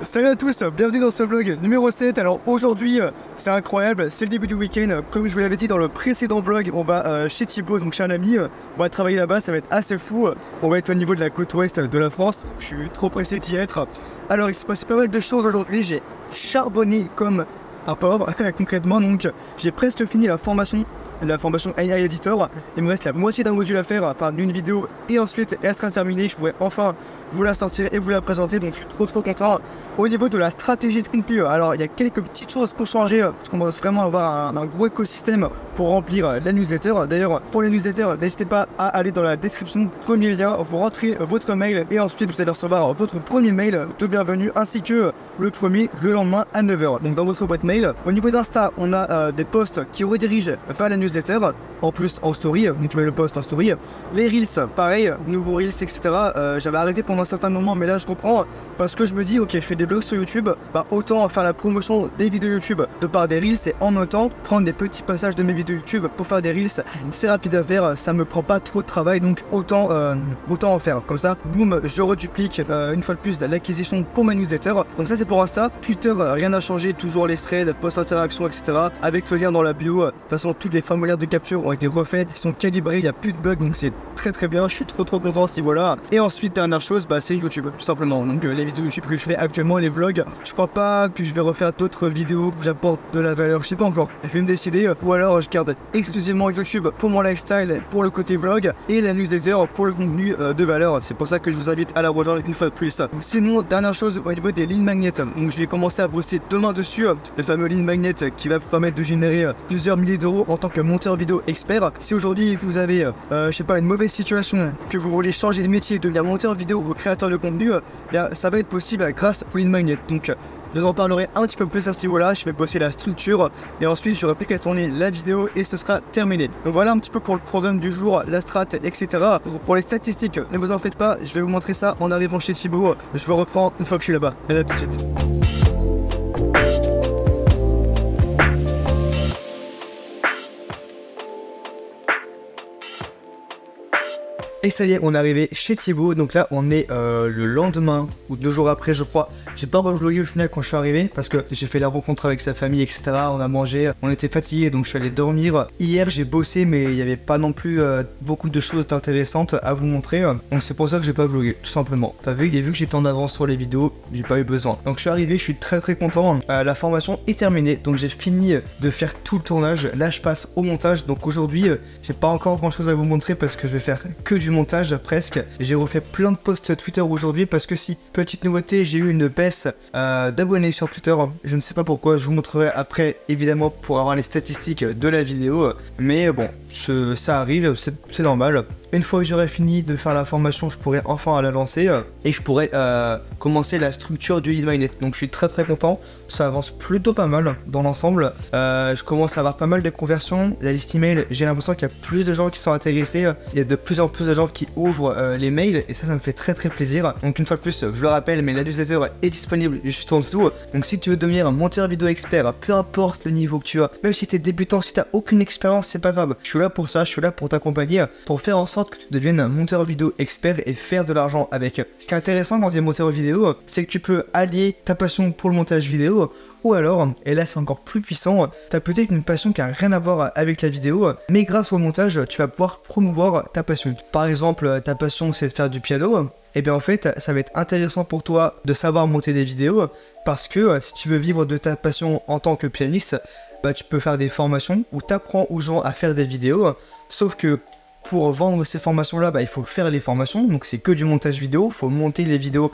Salut à tous, bienvenue dans ce vlog numéro 7. Alors aujourd'hui c'est incroyable, c'est le début du week-end. Comme je vous l'avais dit dans le précédent vlog, on va chez Thibaut, donc chez un ami. On va travailler là-bas, ça va être assez fou. On va être au niveau de la côte ouest de la France. Je suis trop pressé d'y être. Alors il s'est passé pas mal de choses aujourd'hui, j'ai charbonné comme un porc concrètement. Donc j'ai presque fini la formation AI Editor. Il me reste la moitié d'un module à faire, enfin d'une vidéo, et ensuite elle sera terminée. Je pourrai enfin vous la sortir et vous la présenter, donc je suis trop content. Au niveau de la stratégie de contenu, alors il y a quelques petites choses pour changer. Je commence vraiment à avoir un gros écosystème pour remplir la newsletter. D'ailleurs pour les newsletters, n'hésitez pas à aller dans la description, premier lien, vous rentrez votre mail et ensuite vous allez recevoir votre premier mail de bienvenue ainsi que le premier le lendemain à 9 h, donc dans votre boîte mail. Au niveau d'Insta, on a des posts qui redirigent vers la newsletter, en plus en story, donc tu mets le post en story. Les reels, pareil, nouveaux reels, etc. J'avais arrêté pendant un certain moment, mais là je reprends parce que je me dis ok, je fais des vlogs sur YouTube, bah autant faire la promotion des vidéos YouTube de par des reels et en même temps prendre des petits passages de mes vidéos YouTube pour faire des reels. C'est rapide à faire, ça me prend pas trop de travail, donc autant en faire. Comme ça, boum, je reduplique une fois de plus l'acquisition pour ma newsletter. Donc ça c'est pour Insta. Twitter, rien n'a changé, toujours les threads, post interaction, etc. avec le lien dans la bio. De toute façon, tous les formulaires de capture ont été refaits, ils sont calibrés, il n'y a plus de bugs, donc c'est très bien. Je suis trop content à ce niveau-là. Et ensuite, dernière chose, bah, c'est YouTube, tout simplement. Donc les vidéos YouTube que je fais actuellement, les vlogs, je crois pas que je vais refaire d'autres vidéos où j'apporte de la valeur, je sais pas encore. Je vais me décider, ou alors je garde exclusivement YouTube pour mon lifestyle, pour le côté vlog, et la newsletter pour le contenu de valeur. C'est pour ça que je vous invite à la rejoindre une fois de plus. Sinon, dernière chose au niveau des lead magnets. Donc je vais commencer à bosser demain dessus, le fameux lead magnet qui va vous permettre de générer plusieurs milliers d'euros en tant que monteur vidéo expert. Si aujourd'hui vous avez, je sais pas, une mauvaise situation, que vous voulez changer de métier, devenir monteur vidéo ou créateur de contenu, bien, ça va être possible grâce au lead magnet. Donc je vous en parlerai un petit peu plus à ce niveau-là. Je vais bosser la structure et ensuite j'aurai plus qu'à tourner la vidéo et ce sera terminé. Donc voilà un petit peu pour le programme du jour, la strat, etc. Pour les statistiques, ne vous en faites pas, je vais vous montrer ça en arrivant chez Thibaut. Je vous reprends une fois que je suis là-bas. À tout de suite. Et ça y est, on est arrivé chez Thibaut. Donc là on est le lendemain ou 2 jours après je crois. J'ai pas revlogué au final quand je suis arrivé parce que j'ai fait la rencontre avec sa famille, etc. On a mangé, on était fatigué, donc je suis allé dormir. Hier j'ai bossé mais il n'y avait pas non plus beaucoup de choses intéressantes à vous montrer. Donc c'est pour ça que j'ai pas vlogué, tout simplement. Enfin vu que j'étais en avance sur les vidéos, j'ai pas eu besoin. Donc je suis arrivé, je suis très content. La formation est terminée, donc j'ai fini de faire tout le tournage. Là je passe au montage. Donc aujourd'hui j'ai pas encore grand chose à vous montrer parce que je vais faire que du montage presque. J'ai refait plein de posts Twitter aujourd'hui parce que si, petite nouveauté, j'ai eu une baisse d'abonnés sur Twitter. Je ne sais pas pourquoi, je vous montrerai après évidemment pour avoir les statistiques de la vidéo. Mais bon, ça arrive, c'est normal. Une fois que j'aurai fini de faire la formation, je pourrai enfin la lancer et je pourrai commencer la structure du lead magnet. Donc je suis très content, ça avance plutôt pas mal dans l'ensemble. Je commence à avoir pas mal de conversions. La liste email, j'ai l'impression qu'il y a plus de gens qui sont intéressés. Il y a de plus en plus de gens qui ouvrent les mails et ça me fait très plaisir. Donc une fois de plus, je le rappelle, mais la newsletter est disponible juste en dessous. Donc si tu veux devenir un monteur vidéo expert, peu importe le niveau que tu as, même si tu es débutant, si tu n'as aucune expérience, c'est pas grave. Je suis là pour ça, je suis là pour t'accompagner, pour faire en sorte que tu deviennes un monteur vidéo expert et faire de l'argent avec. Ce qui est intéressant quand tu es monteur vidéo, c'est que tu peux allier ta passion pour le montage vidéo. Ou alors, et là c'est encore plus puissant, tu as peut-être une passion qui n'a rien à voir avec la vidéo, mais grâce au montage, tu vas pouvoir promouvoir ta passion. Par exemple, ta passion c'est de faire du piano, et bien en fait, ça va être intéressant pour toi de savoir monter des vidéos, parce que si tu veux vivre de ta passion en tant que pianiste, bah, tu peux faire des formations où tu apprends aux gens à faire des vidéos, sauf que pour vendre ces formations-là, bah, il faut faire les formations, donc c'est que du montage vidéo, il faut monter les vidéos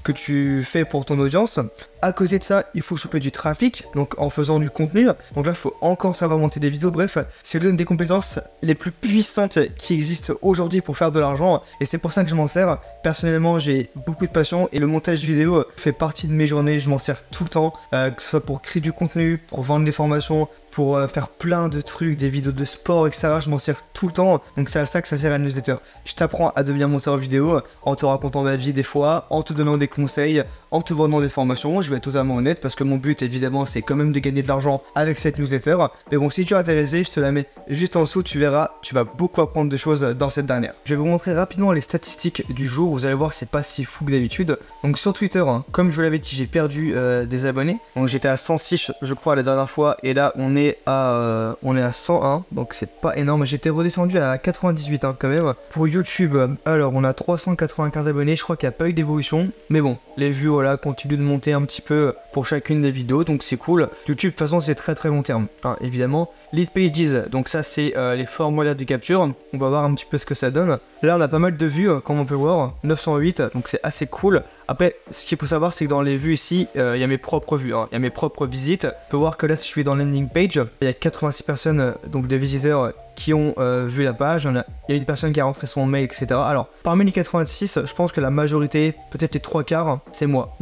que tu fais pour ton audience. À côté de ça, il faut choper du trafic, donc en faisant du contenu. Donc là, il faut encore savoir monter des vidéos. Bref, c'est l'une des compétences les plus puissantes qui existent aujourd'hui pour faire de l'argent. Et c'est pour ça que je m'en sers. Personnellement, j'ai beaucoup de passion et le montage vidéo fait partie de mes journées. Je m'en sers tout le temps, que ce soit pour créer du contenu, pour vendre des formations, pour faire plein de trucs, des vidéos de sport, etc. Je m'en sers tout le temps, donc c'est à ça que ça sert à la newsletter. Je t'apprends à devenir monteur vidéo en te racontant ma vie des fois, en te donnant des conseils, en te vendant des formations. Je vais être totalement honnête parce que mon but évidemment c'est quand même de gagner de l'argent avec cette newsletter. Mais bon, si tu es intéressé, je te la mets juste en dessous, tu verras, tu vas beaucoup apprendre de choses dans cette dernière. Je vais vous montrer rapidement les statistiques du jour, vous allez voir c'est pas si fou que d'habitude. Donc sur Twitter, hein, comme je vous l'avais dit, j'ai perdu des abonnés. Donc j'étais à 106 je crois la dernière fois et là on est à 101, donc c'est pas énorme. J'étais redescendu à 98 hein, quand même. Pour YouTube, alors on a 395 abonnés, je crois qu'il n'y a pas eu d'évolution. Mais bon, les vues voilà continuent de monter un petit peu pour chacune des vidéos, donc c'est cool. YouTube de toute façon c'est très long terme, hein, évidemment. Lead Pages, donc ça c'est les formulaires de capture, on va voir un petit peu ce que ça donne. Là on a pas mal de vues comme on peut voir, 908, donc c'est assez cool. Après ce qu'il faut savoir c'est que dans les vues ici, il y a mes propres vues, hein, il y a mes propres visites. On peut voir que là si je suis dans landing page, il y a 86 personnes donc de visiteurs qui ont vu la page, il y a une personne qui a rentré son mail, etc. Alors parmi les 86, je pense que la majorité, peut-être les 3/4, c'est moi.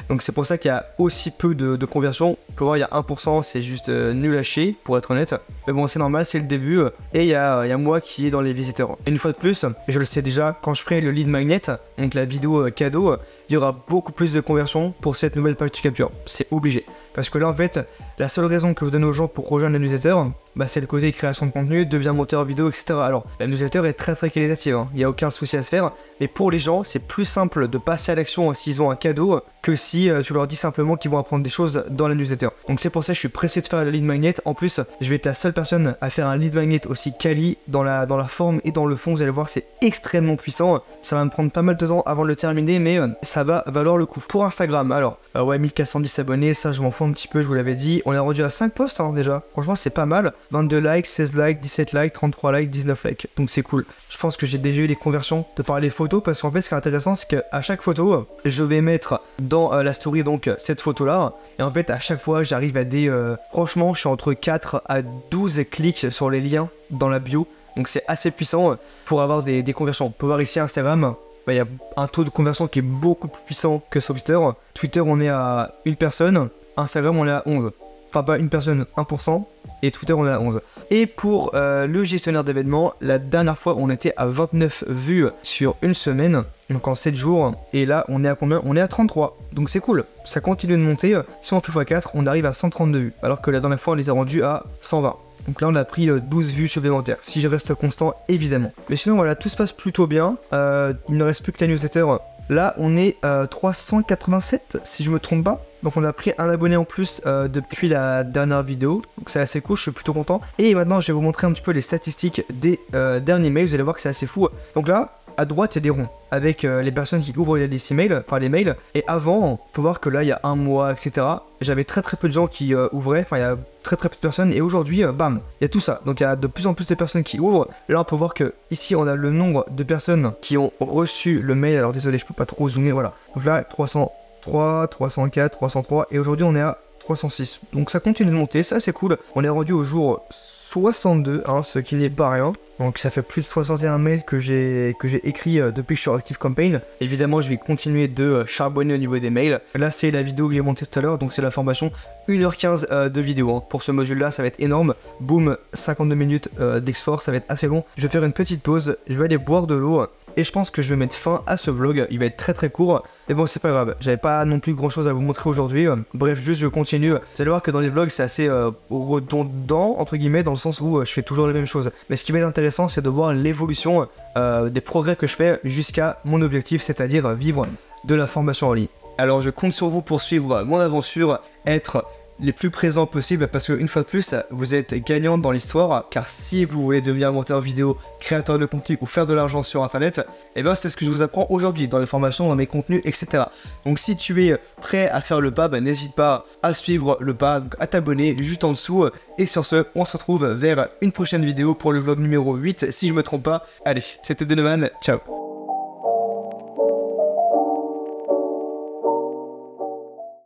Donc c'est pour ça qu'il y a aussi peu de conversions. On peut voir il y a 1%, c'est juste nul à chier pour être honnête. Mais bon c'est normal, c'est le début et il y a moi qui est dans les visiteurs. Et une fois de plus, je le sais déjà, quand je ferai le lead magnet, donc la vidéo cadeau, il y aura beaucoup plus de conversions pour cette nouvelle page de capture. C'est obligé. Parce que là en fait, la seule raison que je donne aux gens pour rejoindre la newsletter, bah, c'est le côté création de contenu, devient monteur vidéo, etc. Alors la newsletter est très qualitative, hein. Il n'y a aucun souci à se faire. Mais pour les gens, c'est plus simple de passer à l'action s'ils ont un cadeau que si tu leur dis simplement qu'ils vont apprendre des choses dans la newsletter. Donc c'est pour ça que je suis pressé de faire le lead magnet. En plus, je vais être la seule personne à faire un lead magnet aussi quali dans la forme et dans le fond. Vous allez voir, c'est extrêmement puissant. Ça va me prendre pas mal de temps avant de le terminer, mais ça va valoir le coup. Pour Instagram, alors, ouais, 1410 abonnés, ça je m'en fous un petit peu, je vous l'avais dit. On est rendu à 5 posts hein, déjà. Franchement, c'est pas mal. 22 likes, 16 likes, 17 likes, 33 likes, 19 likes. Donc c'est cool. Je pense que j'ai déjà eu des conversions de par les photos parce qu'en fait, ce qui est intéressant, c'est qu'à chaque photo, je vais mettre dans la story donc cette photo là. Et en fait, à chaque fois, j'arrive à des. Franchement, je suis entre 4 à 12 clics sur les liens dans la bio. Donc c'est assez puissant pour avoir des conversions. On peut voir ici Instagram. Il y a un taux de conversion qui est beaucoup plus puissant que sur Twitter. Twitter, on est à une personne. Instagram, on est à 11. Enfin, pas une personne, 1%. Et Twitter, on est à 11. Et pour le gestionnaire d'événements, la dernière fois, on était à 29 vues sur une semaine. Donc en 7 jours. Et là, on est à combien? On est à 33. Donc c'est cool. Ça continue de monter. Si on fait x4, on arrive à 132 vues. Alors que la dernière fois, on était rendu à 120. Donc là on a pris 12 vues supplémentaires, si je reste constant évidemment. Mais sinon voilà, tout se passe plutôt bien, il ne reste plus que la newsletter. Là on est 387 si je me trompe pas. Donc on a pris un abonné en plus depuis la dernière vidéo, donc c'est assez cool, je suis plutôt content. Et maintenant je vais vous montrer un petit peu les statistiques des derniers mails, vous allez voir que c'est assez fou. Donc là, à droite il y a des ronds avec les personnes qui ouvrent les emails, enfin les mails. Et avant, on peut voir que là il y a un mois, etc. J'avais très peu de gens qui ouvraient, enfin il y a très peu de personnes. Et aujourd'hui, bam, il y a tout ça. Donc il y a de plus en plus de personnes qui ouvrent. Là on peut voir que ici on a le nombre de personnes qui ont reçu le mail. Alors désolé, je peux pas trop zoomer, voilà. Donc là 303, 304, 303 et aujourd'hui on est à 306. Donc ça continue de monter, ça c'est cool. On est rendu au jour 62, hein, ce qui n'est pas rien. Donc ça fait plus de 61 mails que j'ai écrit depuis que je suis sur ActiveCampaign. Évidemment, je vais continuer de charbonner au niveau des mails. Là, c'est la vidéo que j'ai montée tout à l'heure, donc c'est la formation 1h15 de vidéo. Hein. Pour ce module-là, ça va être énorme. Boum, 52 minutes d'export, ça va être assez long. Je vais faire une petite pause, je vais aller boire de l'eau. Et je pense que je vais mettre fin à ce vlog, il va être très court. Mais bon, c'est pas grave, j'avais pas non plus grand chose à vous montrer aujourd'hui. Bref, juste je continue. Vous allez voir que dans les vlogs, c'est assez redondant, entre guillemets, dans le sens où je fais toujours les mêmes choses. Mais ce qui va être intéressant, c'est de voir l'évolution des progrès que je fais jusqu'à mon objectif, c'est-à-dire vivre de la formation en ligne. Alors je compte sur vous pour suivre mon aventure, être les plus présents possible parce qu'une fois de plus vous êtes gagnant dans l'histoire, car si vous voulez devenir monteur vidéo, créateur de contenu ou faire de l'argent sur internet, et ben c'est ce que je vous apprends aujourd'hui dans les formations, dans mes contenus, etc. Donc si tu es prêt à faire le pas, n'hésite pas à suivre le pas, à t'abonner juste en dessous. Et sur ce, on se retrouve vers une prochaine vidéo pour le vlog numéro 8 si je me trompe pas. Allez, c'était Donovan, ciao.